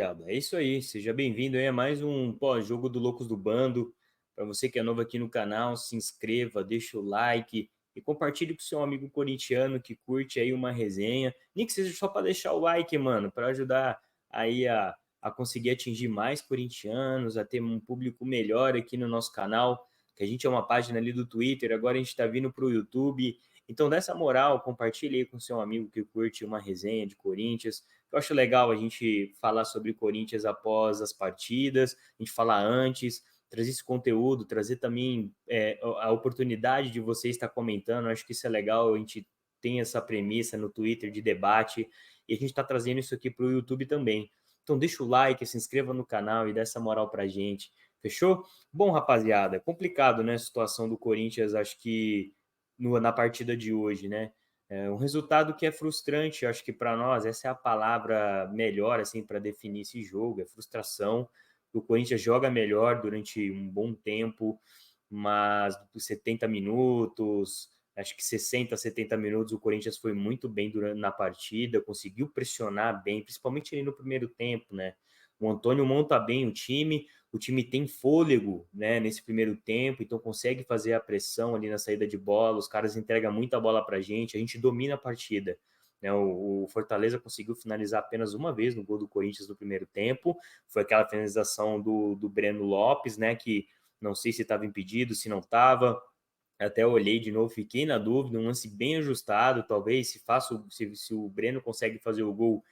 É isso aí, seja bem-vindo aí a mais um pós-jogo do Loucos do Bando. Para você que é novo aqui no canal, se inscreva, deixa o like e compartilhe com seu amigo corintiano que curte aí uma resenha. Nem que seja só para deixar o like, mano, para ajudar aí a conseguir atingir mais corintianos, a ter um público melhor aqui no nosso canal, que a gente é uma página ali do Twitter, agora a gente está vindo para o YouTube. Então, dessa moral, compartilhe aí com seu amigo que curte uma resenha de Corinthians. Eu acho legal a gente falar sobre Corinthians após as partidas, a gente falar antes, trazer esse conteúdo, trazer também a oportunidade de você estar comentando. Eu acho que isso é legal, a gente tem essa premissa no Twitter de debate e a gente está trazendo isso aqui para o YouTube também. Então deixa o like, se inscreva no canal e dá essa moral para a gente. Fechou? Bom, rapaziada, é complicado, né, a situação do Corinthians, acho que na partida de hoje, né? É um resultado que é frustrante, acho que para nós essa é a palavra melhor assim para definir esse jogo, é frustração. O Corinthians joga melhor durante um bom tempo, mas por 70 minutos, acho que 60, 70 minutos, o Corinthians foi muito bem na partida, conseguiu pressionar bem, principalmente ali no primeiro tempo, né? O Antônio monta bem o time tem fôlego, né, nesse primeiro tempo, então consegue fazer a pressão ali na saída de bola, os caras entregam muita bola pra gente, a gente domina a partida. Né, o Fortaleza conseguiu finalizar apenas uma vez no gol do Corinthians no primeiro tempo, foi aquela finalização do Breno Lopes, né, que não sei se estava impedido, se não estava, até olhei de novo, fiquei na dúvida, um lance bem ajustado, talvez se o Breno consegue fazer o gol,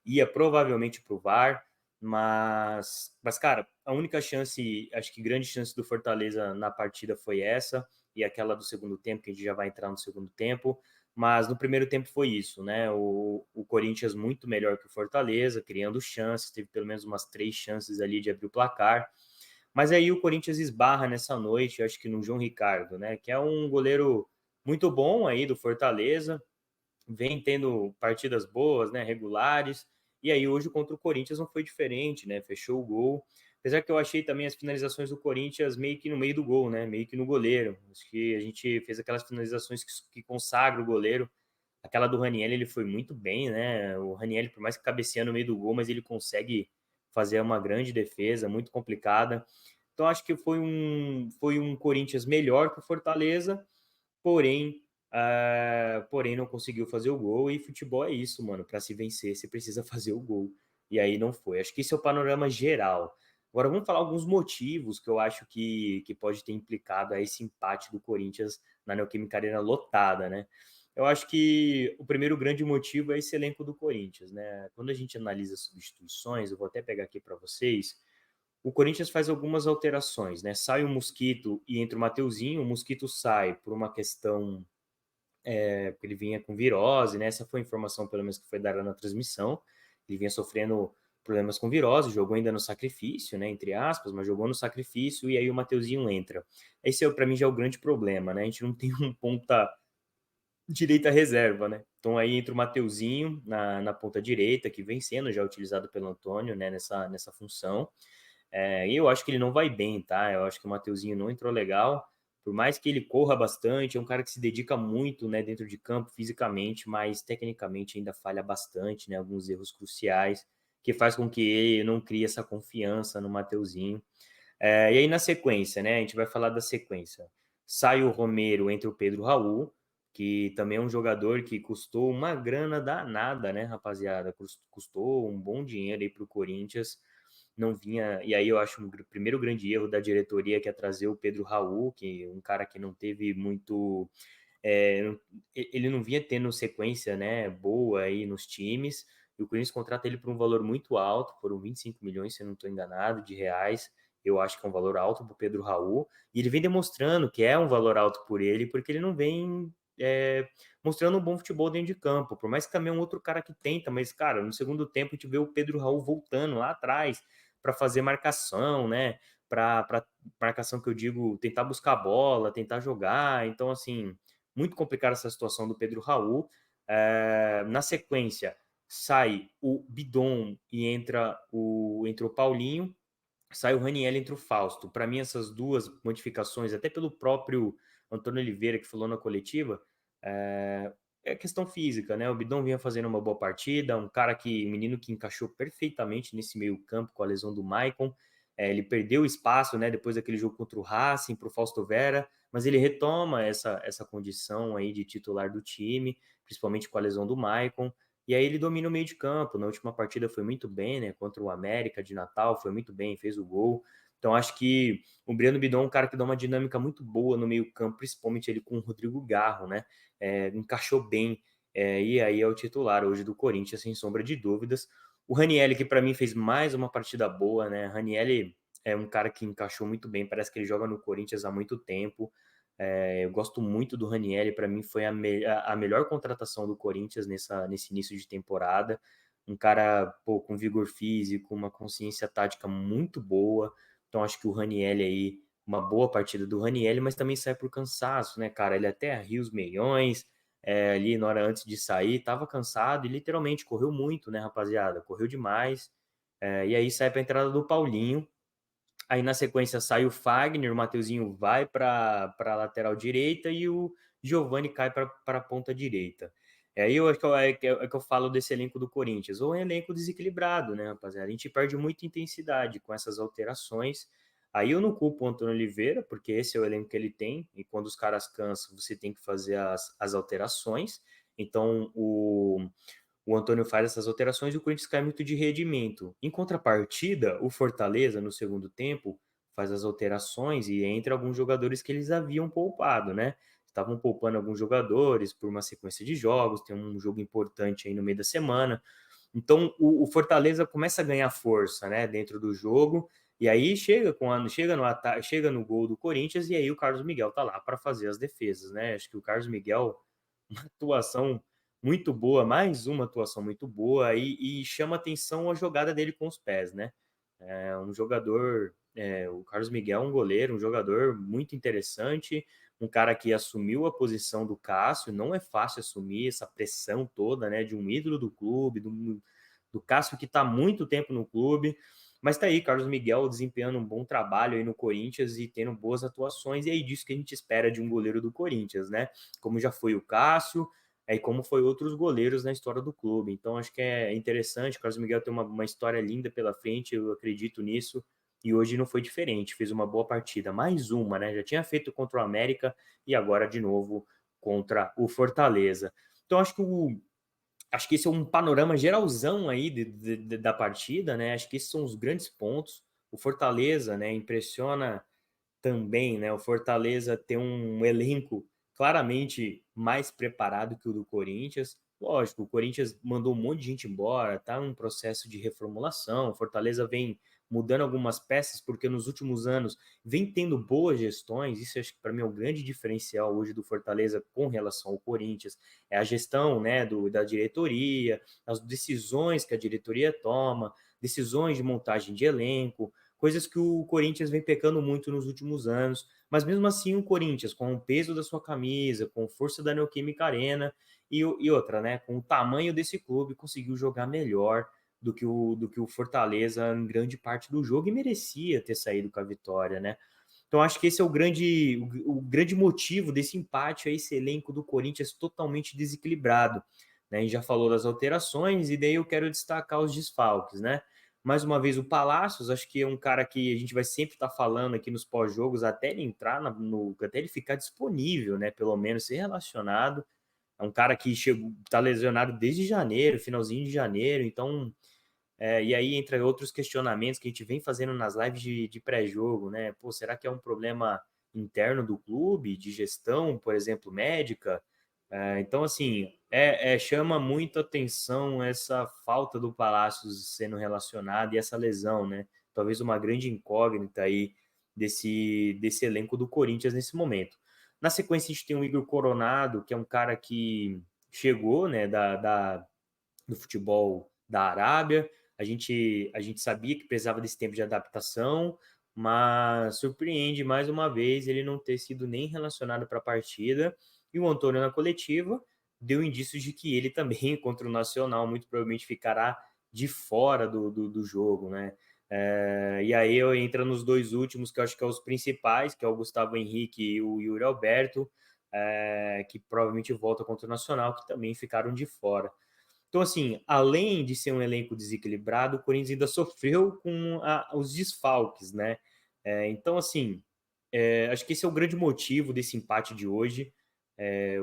ia provavelmente para o VAR, mas, cara, a única chance, acho que grande chance do Fortaleza na partida foi essa, e aquela do segundo tempo, que a gente já vai entrar no segundo tempo, mas no primeiro tempo foi isso, né? O Corinthians muito melhor que o Fortaleza, criando chances, teve pelo menos umas 3 chances ali de abrir o placar, mas aí o Corinthians esbarra nessa noite, acho que no João Ricardo, né? Que é um goleiro muito bom aí do Fortaleza, vem tendo partidas boas, né? Regulares. E aí hoje contra o Corinthians não foi diferente, né? Fechou o gol. Apesar que eu achei também as finalizações do Corinthians meio que no meio do gol, né? Meio que no goleiro. Acho que a gente fez aquelas finalizações que consagra o goleiro. Aquela do Raniel, ele foi muito bem, né? O Raniel, por mais que cabeceia no meio do gol, mas ele consegue fazer uma grande defesa, muito complicada. Então, acho que foi um Corinthians melhor que o Fortaleza, porém não conseguiu fazer o gol. E futebol é isso, mano. Para se vencer, você precisa fazer o gol. E aí não foi. Acho que esse é o panorama geral. Agora vamos falar alguns motivos que eu acho que pode ter implicado a esse empate do Corinthians na Neoquímica Arena lotada, né? Eu acho que o primeiro grande motivo é esse elenco do Corinthians, né? Quando a gente analisa as substituições, eu vou até pegar aqui para vocês, o Corinthians faz algumas alterações, né? Sai o Mosquito e entra o Mateuzinho, o Mosquito sai por uma questão, porque ele vinha com virose, né? Essa foi a informação, pelo menos, que foi dada na transmissão. Ele vinha sofrendo problemas com virose, jogou ainda no sacrifício, né? Entre aspas, mas jogou no sacrifício e aí o Mateuzinho entra. Esse, para mim, já é o grande problema, né? A gente não tem um ponta direita reserva, né? Então aí entra o Mateuzinho na ponta direita, que vem sendo já utilizado pelo Antônio, né? Nessa função. E eu acho que ele não vai bem, tá? Eu acho que o Mateuzinho não entrou legal. Por mais que ele corra bastante, é um cara que se dedica muito, né, dentro de campo fisicamente, mas tecnicamente ainda falha bastante, né? Alguns erros cruciais que faz com que ele não crie essa confiança no Mateuzinho. E aí na sequência, né? A gente vai falar da sequência. Sai o Romero, entre o Pedro Raul, que também é um jogador que custou uma grana danada, né, rapaziada? Custou um bom dinheiro aí para o Corinthians, não vinha. E aí eu acho primeiro grande erro da diretoria que é trazer o Pedro Raul, que é um cara que não teve muito. Ele não vinha tendo sequência, né, boa aí nos times. E o Corinthians contrata ele por um valor muito alto, foram 25 milhões, se eu não estou enganado, de reais. Eu acho que é um valor alto para o Pedro Raul. E ele vem demonstrando que é um valor alto por ele, porque ele não vem mostrando um bom futebol dentro de campo. Por mais que também é um outro cara que tenta, mas, cara, no segundo tempo a gente vê o Pedro Raul voltando lá atrás para fazer marcação, né? Para marcação que eu digo, tentar buscar a bola, tentar jogar. Então, assim, muito complicada essa situação do Pedro Raul. Na sequência, sai o Bidon e entra o Paulinho, sai o Raniel, entra o Fausto. Para mim, essas duas modificações, até pelo próprio Antônio Oliveira, que falou na coletiva, é questão física, né? O Bidon vinha fazendo uma boa partida, um menino que encaixou perfeitamente nesse meio-campo com a lesão do Maicon. Ele perdeu espaço, né, depois daquele jogo contra o Racing para o Fausto Vera, mas ele retoma essa condição aí de titular do time, principalmente com a lesão do Maicon. E aí ele domina o meio de campo. Na última partida foi muito bem, né? Contra o América de Natal, foi muito bem, fez o gol. Então acho que o Breno Bidon é um cara que dá uma dinâmica muito boa no meio campo, principalmente ele com o Rodrigo Garro, né? Encaixou bem, e aí é o titular hoje do Corinthians, sem sombra de dúvidas. O Ranieri, que para mim fez mais uma partida boa, né? Ranieri é um cara que encaixou muito bem, parece que ele joga no Corinthians há muito tempo. Eu gosto muito do Ranieri, para mim foi a melhor contratação do Corinthians nesse início de temporada. Um cara, pô, com vigor físico, uma consciência tática muito boa. Então acho que o Ranieri aí, uma boa partida do Ranieri, mas também sai por cansaço, né, cara? Ele até riu os meiões, ali na hora antes de sair, tava cansado e literalmente correu muito, né, rapaziada? Correu demais. E aí sai para a entrada do Paulinho. Aí na sequência sai o Fagner, o Mateuzinho vai para a lateral direita e o Giovani cai para a ponta direita. Aí eu acho que eu falo desse elenco do Corinthians, ou um elenco desequilibrado, né, rapaziada? A gente perde muita intensidade com essas alterações. Aí eu não culpo o Antônio Oliveira, porque esse é o elenco que ele tem, e quando os caras cansam, você tem que fazer as alterações. Então o Antônio faz essas alterações e o Corinthians cai muito de rendimento. Em contrapartida, o Fortaleza, no segundo tempo, faz as alterações e entra alguns jogadores que eles haviam poupado, né? Estavam poupando alguns jogadores por uma sequência de jogos, tem um jogo importante aí no meio da semana. Então o Fortaleza começa a ganhar força, né, dentro do jogo. E aí chega no gol do Corinthians e aí o Carlos Miguel tá lá para fazer as defesas, né? Acho que o Carlos Miguel, uma atuação muito boa, mais uma atuação muito boa, e chama atenção a jogada dele com os pés, né? O Carlos Miguel é um goleiro, um jogador muito interessante, um cara que assumiu a posição do Cássio, não é fácil assumir essa pressão toda, né, de um ídolo do clube, do Cássio que está há muito tempo no clube, mas tá aí, Carlos Miguel desempenhando um bom trabalho aí no Corinthians e tendo boas atuações, e é disso que a gente espera de um goleiro do Corinthians, né? Como já foi o Cássio, como foi outros goleiros na história do clube. Então, acho que é interessante. O Carlos Miguel tem uma história linda pela frente, eu acredito nisso. E hoje não foi diferente, fez uma boa partida. Mais uma, né? Já tinha feito contra o América e agora de novo contra o Fortaleza. Então, acho que esse é um panorama geralzão aí da partida, né? Acho que esses são os grandes pontos. O Fortaleza, né, impressiona também, né? O Fortaleza tem um elenco claramente mais preparado que o do Corinthians. Lógico, o Corinthians mandou um monte de gente embora, tá em um processo de reformulação. O Fortaleza vem mudando algumas peças porque nos últimos anos vem tendo boas gestões. Isso acho que para mim é um grande diferencial hoje do Fortaleza com relação ao Corinthians. É a gestão, né, da diretoria, as decisões que a diretoria toma, decisões de montagem de elenco, coisas que o Corinthians vem pecando muito nos últimos anos. Mas mesmo assim, o Corinthians, com o peso da sua camisa, com a força da Neoquímica Arena e outra, né, com o tamanho desse clube, conseguiu jogar melhor do que o Fortaleza em grande parte do jogo e merecia ter saído com a vitória, né? Então acho que esse é o grande motivo desse empate, é esse elenco do Corinthians totalmente desequilibrado. Né? A gente já falou das alterações e daí eu quero destacar os desfalques, né? Mais uma vez o Palácios, acho que é um cara que a gente vai sempre estar falando aqui nos pós-jogos até ele entrar até ele ficar disponível, né? Pelo menos ser relacionado. É um cara que chegou, tá lesionado desde janeiro, finalzinho de janeiro, então e aí entra outros questionamentos que a gente vem fazendo nas lives de pré-jogo, né? Pô, será que é um problema interno do clube, de gestão, por exemplo, médica? Então, assim, chama muito atenção essa falta do Palácios sendo relacionado e essa lesão, né? Talvez uma grande incógnita aí desse elenco do Corinthians nesse momento. Na sequência, a gente tem o Igor Coronado, que é um cara que chegou, né, do futebol da Arábia. A gente sabia que precisava desse tempo de adaptação, mas surpreende mais uma vez ele não ter sido nem relacionado para a partida. E o Antônio, na coletiva, deu indícios de que ele também, contra o Nacional, muito provavelmente ficará de fora do jogo, né? E aí eu entro nos dois últimos, que eu acho que são os principais, que é o Gustavo Henrique e o Yuri Alberto. que provavelmente volta contra o Nacional, que também ficaram de fora. Então, assim, além de ser um elenco desequilibrado, o Corinthians ainda sofreu com os desfalques, né? Então, assim, acho que esse é o grande motivo desse empate de hoje.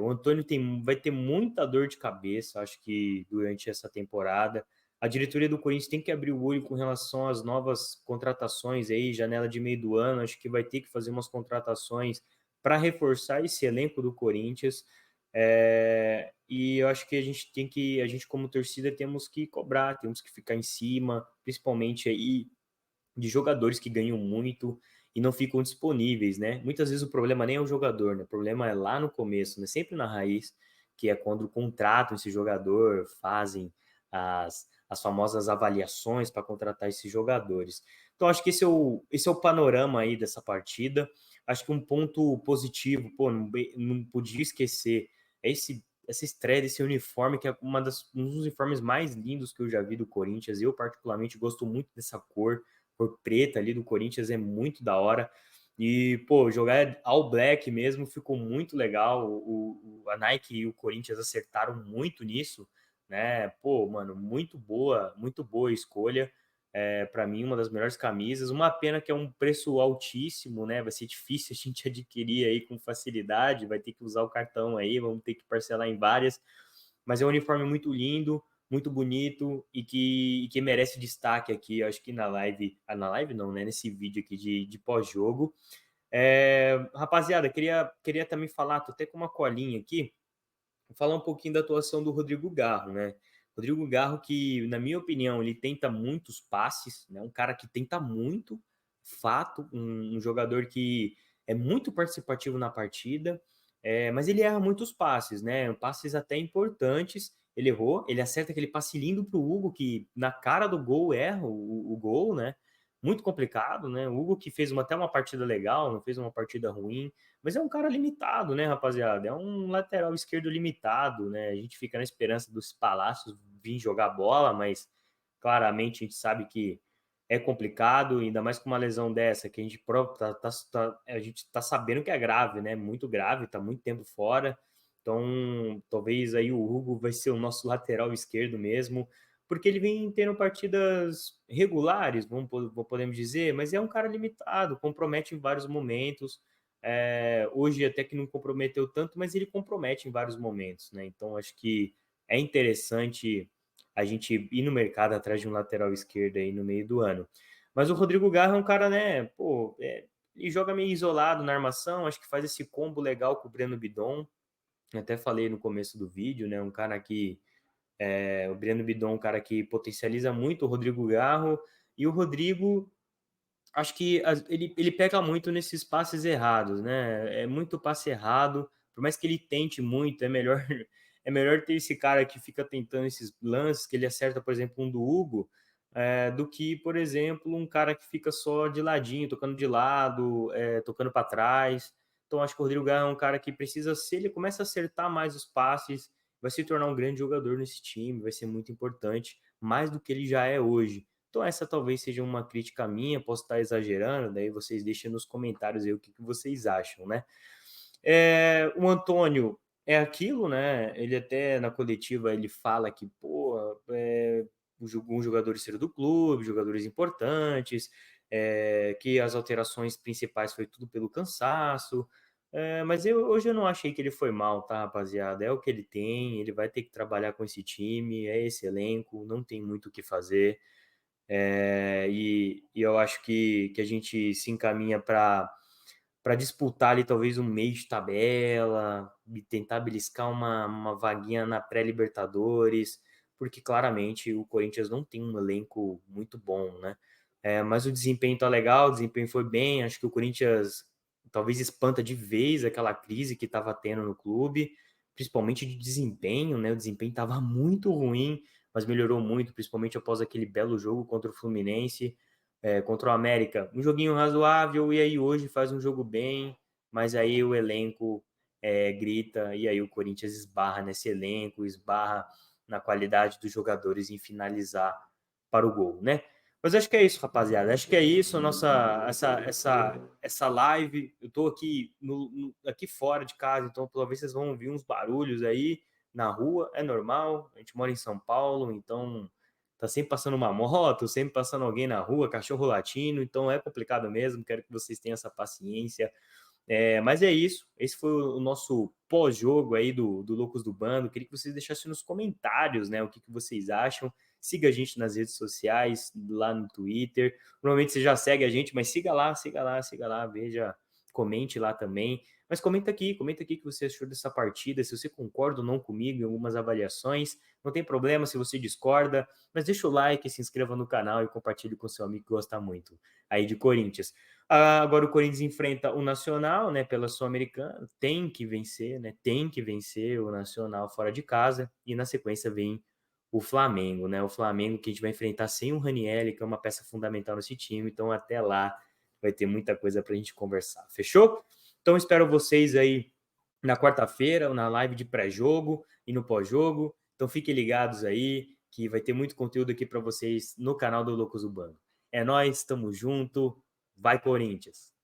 O Antônio vai ter muita dor de cabeça, acho que durante essa temporada. A diretoria do Corinthians tem que abrir o olho com relação às novas contratações aí, janela de meio do ano. Acho que vai ter que fazer umas contratações para reforçar esse elenco do Corinthians. E eu acho que a gente como torcida temos que cobrar, temos que ficar em cima, principalmente aí de jogadores que ganham muito e não ficam disponíveis, né? Muitas vezes o problema nem é o jogador, né? O problema é lá no começo, né? Sempre na raiz, que é quando contratam esse jogador, fazem as famosas avaliações para contratar esses jogadores. Então, acho que esse é o panorama aí dessa partida. Acho que um ponto positivo, pô, não podia esquecer, é essa estreia desse uniforme, que é um dos uniformes mais lindos que eu já vi do Corinthians. Eu, particularmente, gosto muito dessa cor preta ali do Corinthians é muito da hora. E, pô, jogar All Black mesmo ficou muito legal. A Nike e o Corinthians acertaram muito nisso, né? Pô, mano, muito boa escolha. Para mim, uma das melhores camisas. Uma pena que é um preço altíssimo, né? Vai ser difícil a gente adquirir aí com facilidade. Vai ter que usar o cartão aí, vamos ter que parcelar em várias. Mas é um uniforme muito lindo, muito bonito e que merece destaque aqui, acho que na live. Na live não, né? Nesse vídeo aqui de pós-jogo. Rapaziada, queria também falar, tô até com uma colinha aqui, falar um pouquinho da atuação do Rodrigo Garro, né? Rodrigo Garro, que, na minha opinião, ele tenta muitos passes, né? Um cara que tenta muito, fato, um jogador que é muito participativo na partida, mas ele erra muitos passes, né? Passes até importantes. Ele errou, ele acerta aquele passe lindo pro Hugo, que na cara do gol erra o gol, né? Muito complicado, né? O Hugo que fez até uma partida legal, não fez uma partida ruim, mas é um cara limitado, né, rapaziada? É um lateral esquerdo limitado, né? A gente fica na esperança dos Palácios vir jogar bola, mas claramente a gente sabe que é complicado, ainda mais com uma lesão dessa, que a gente a gente tá sabendo que é grave, né? Muito grave, tá muito tempo fora. Então, talvez aí o Hugo vai ser o nosso lateral esquerdo mesmo, porque ele vem tendo partidas regulares, podemos dizer, mas é um cara limitado, compromete em vários momentos. Hoje até que não comprometeu tanto, mas ele compromete em vários momentos, né? Então acho que é interessante a gente ir no mercado atrás de um lateral esquerdo aí no meio do ano. Mas o Rodrigo Garra é um cara, né? Pô, ele joga meio isolado na armação, acho que faz esse combo legal com o Breno Bidon. Eu até falei no começo do vídeo, né? Um cara que o Breno Bidon, um cara que potencializa muito o Rodrigo Garro, e o Rodrigo acho que ele pega muito nesses passes errados, né? É muito passe errado, por mais que ele tente muito, é melhor ter esse cara que fica tentando esses lances, que ele acerta, por exemplo, um do Hugo, do que, por exemplo, um cara que fica só de ladinho, tocando de lado, tocando para trás. Então, acho que o Rodrigo Garra é um cara que precisa, se ele começa a acertar mais os passes, vai se tornar um grande jogador nesse time, vai ser muito importante, mais do que ele já é hoje. Então, essa talvez seja uma crítica minha, posso estar exagerando, daí vocês deixem nos comentários aí o que vocês acham, né? O Antônio é aquilo, né? Ele até na coletiva ele fala que, pô, alguns jogadores saíram do clube, jogadores importantes, que as alterações principais foi tudo pelo cansaço. Mas hoje eu não achei que ele foi mal, tá, rapaziada? É o que ele tem, ele vai ter que trabalhar com esse time, é esse elenco, não tem muito o que fazer. E eu acho que a gente se encaminha para disputar ali talvez um meio de tabela, e tentar beliscar uma vaguinha na pré-Libertadores, porque claramente o Corinthians não tem um elenco muito bom, né? Mas o desempenho tá legal, o desempenho foi bem, acho que o Corinthians talvez espanta de vez aquela crise que estava tendo no clube, principalmente de desempenho, né? O desempenho estava muito ruim, mas melhorou muito, principalmente após aquele belo jogo contra o Fluminense, contra o América. Um joguinho razoável, e aí hoje faz um jogo bem, mas aí o elenco grita, e aí o Corinthians esbarra nesse elenco, esbarra na qualidade dos jogadores em finalizar para o gol, né? Mas acho que é isso, rapaziada. Acho que é isso, a nossa essa live. Eu tô aqui aqui fora de casa, então talvez vocês vão ouvir uns barulhos aí na rua, é normal. A gente mora em São Paulo, então tá sempre passando uma moto, sempre passando alguém na rua, cachorro latindo, então é complicado mesmo. Quero que vocês tenham essa paciência. Mas é isso. Esse foi o nosso pós-jogo aí do Loucos do Bando. Queria que vocês deixassem nos comentários, né, o que vocês acham. Siga a gente nas redes sociais, lá no Twitter. Provavelmente você já segue a gente, mas siga lá, siga lá, siga lá, veja, comente lá também. Mas comenta aqui o que você achou dessa partida, se você concorda ou não comigo em algumas avaliações. Não tem problema se você discorda, mas deixa o like, se inscreva no canal e compartilhe com seu amigo que gosta muito aí de Corinthians. Agora o Corinthians enfrenta o Nacional, né, pela Sul-Americana, tem que vencer, né, tem que vencer o Nacional fora de casa, e na sequência vem o Flamengo, né, o Flamengo que a gente vai enfrentar sem o Ranieri, que é uma peça fundamental nesse time, então até lá vai ter muita coisa pra gente conversar, fechou? Então espero vocês aí na quarta-feira, na live de pré-jogo e no pós-jogo, então fiquem ligados aí, que vai ter muito conteúdo aqui para vocês no canal do Loucos Urbano. É nóis, tamo junto, vai Corinthians!